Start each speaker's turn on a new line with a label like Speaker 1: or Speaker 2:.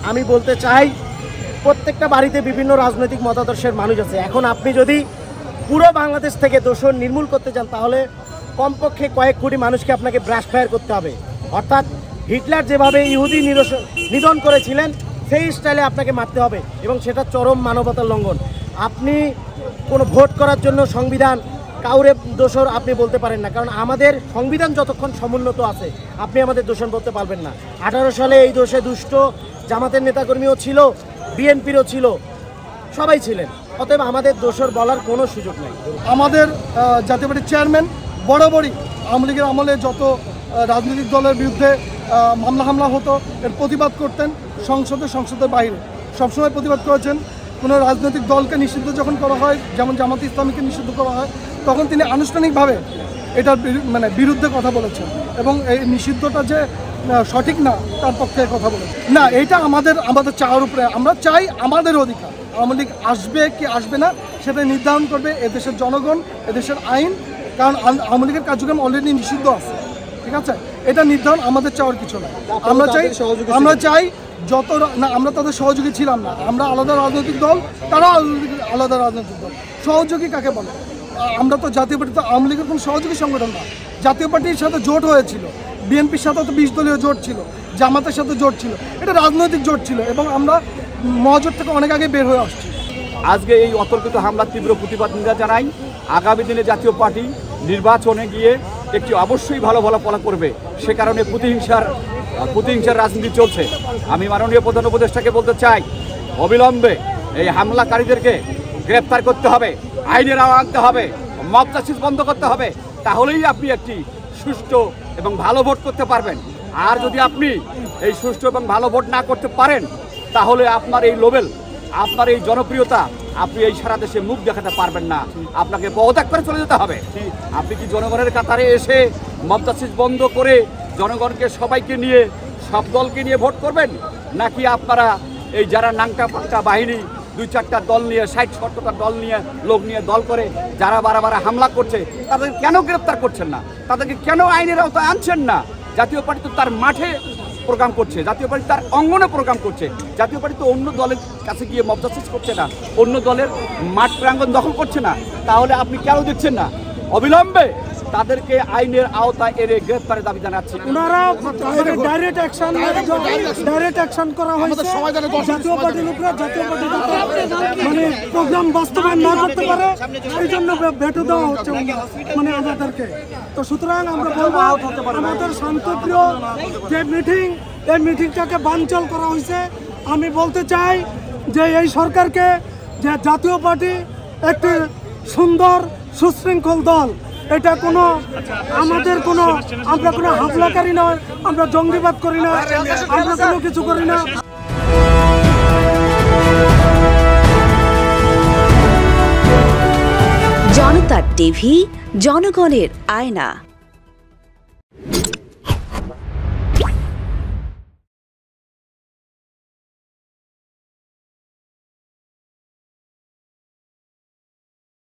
Speaker 1: আমি বলতে চাই প্রত্যেকটা বাড়িতে বিভিন্ন রাজনৈতিক মতাদর্শের মানুষ আছে। এখন আপনি যদি পুরো বাংলাদেশ থেকে দূষণ নির্মূল করতে চান তাহলে কমপক্ষে কয়েক কোটি মানুষকে আপনাকে ব্রাশ ফায়ার করতে হবে। অর্থাৎ হিটলার যেভাবে ইহুদি নিধন করেছিলেন সেই স্টাইলে আপনাকে মারতে হবে এবং সেটা চরম মানবতার লঙ্ঘন। আপনি কোনো ভোট করার জন্য সংবিধান কাউরে দোষর আপনি বলতে পারেন না, কারণ আমাদের সংবিধান যতক্ষণ সমুন্নত আছে আপনি আমাদের দোষণ বলতে পারবেন না। 18 সালে এই দোষে দুষ্ট জামাতের নেতাকর্মীও ছিল, বিএনপিরও ছিল, সবাই ছিলেন। অতএব আমাদের দোষর বলার কোনো সুযোগ নেই।
Speaker 2: আমাদের জাতীয় পার্টির চেয়ারম্যান বরাবরই আওয়ামী লীগের আমলে যত রাজনৈতিক দলের বিরুদ্ধে মামলা হামলা হতো এর প্রতিবাদ করতেন সংসদের বাইরে সবসময় প্রতিবাদ করেছেন। কোনো রাজনৈতিক দলকে নিষিদ্ধ যখন করা হয়, যেমন জামাত ইসলামীকে নিষিদ্ধ করা হয়, তখন তিনি আনুষ্ঠানিকভাবে এটার বিরুদ্ধে কথা বলেছেন এবং এই নিষিদ্ধটা যে সঠিক না তার পক্ষে কথা বলেছেন। না, এটা আমাদের চাওয়ার উপরে। আমরা চাই আমাদের অধিকার। আওয়ামী লীগ আসবে কি আসবে না সেটা নির্ধারণ করবে এদেশের জনগণ, এদেশের আইন। কারণ আওয়ামী লীগের কার্যক্রম অলরেডি নিষিদ্ধ আছে, ঠিক আছে? এটা নির্ধারণ আমাদের চাওয়ার কিছু না। আমরা চাই যত না, আমরা তাদের সহযোগী ছিলাম না। আমরা আলাদা রাজনৈতিক দল, তারাও আলাদা রাজনৈতিক দল। সহযোগী কাকে বলে? আমরা তো জাতীয় পার্টি তো আওয়ামী লীগের কোনো সহযোগী সংগঠন না। জাতীয় পার্টির সাথে জোট হয়েছিল, বিএনপির সাথে তো 20 দলীয় জোট ছিল, জামাতের সাথে জোট ছিল, এটা রাজনৈতিক জোট ছিল এবং আমরা মহাজোট থেকে অনেক আগে বের হয়ে আসছি।
Speaker 3: আজকে এই অতর্কিত হামলার তীব্র প্রতিবাদ নিন্দা জানাই। আগামী দিনে জাতীয় পার্টি নির্বাচনে গিয়ে একটি অবশ্যই ভালো ফলাফল করবে। সে কারণে প্রতিহিংসার রাজনীতি চলছে। আমি মাননীয় প্রধান উপদেষ্টাকে বলতে চাই, অবিলম্বে এই হামলাকারীদেরকে গ্রেপ্তার করতে হবে, আইনের আওতায় আনতে হবে, মব জাস্টিস বন্ধ করতে হবে। তাহলেই আপনি একটি সুষ্ঠু এবং ভালো ভোট করতে পারবেন। আর যদি আপনি এই সুষ্ঠু এবং ভালো ভোট না করতে পারেন তাহলে আপনার এই লেভেল, আপনার এই জনপ্রিয়তা, আপনি এই সারা দেশে মুখ দেখাতে পারবেন না। আপনাকে পদত্যাগ করে চলে যেতে হবে। আপনি কি জনগণের কাতারে এসে মব জাস্টিস বন্ধ করে জনগণকে সবাইকে নিয়ে, সব দলকে নিয়ে ভোট করবেন, নাকি আপনারা এই যারা নাংটা পাক্কা বাহিনী 2-4টা দল নিয়ে, 60-70টা দল নিয়ে, লোক নিয়ে দল করে যারা বারে হামলা করছে তাদেরকে কেন গ্রেপ্তার করছেন না? তাদেরকে কেন আইনের আওতায় আনছেন না? জাতীয় পার্টি তো তার মাঠে প্রোগ্রাম করছে, জাতীয় পার্টি তার অঙ্গনে প্রোগ্রাম করছে। জাতীয় পার্টি তো অন্য দলের কাছে গিয়ে মব জাস্টিস করছে না, অন্য দলের মাঠ প্রাঙ্গণ দখল করছে না। তাহলে আপনি কেন দিচ্ছেন না? অবিলম্বে তাদেরকে আইনের আওতায় এনে গ্রেফতারের দাবি জানাচ্ছি।
Speaker 4: ওনারা ডাইরেক্ট অ্যাকশন করা হয়েছে জাতীয় পার্টির উপরে। জাতীয় পার্টি মানে প্রোগ্রাম বাস্তবায়ন না করতে পারে এই জন্য ভেটো দেওয়া হচ্ছে মানে আমাদেরকে। তো সুতরাং আমরা বলবো আমাদের শান্তপ্রিয় যে মিটিং, এই মিটিংটাকে বানচাল করা হয়েছে। আমি বলতে চাই যে এই সরকারকে, যে জাতীয় পার্টি একটি সুন্দর সুশৃঙ্খল দল, এটা কোনো আমাদের কোনো, আমরা কোনো হামলাকারী নয়, আমরা জঙ্গিবাদ করি না, আমরা কোনো কিছু করি না।
Speaker 5: জনতা টিভি, জনগণের আয়না।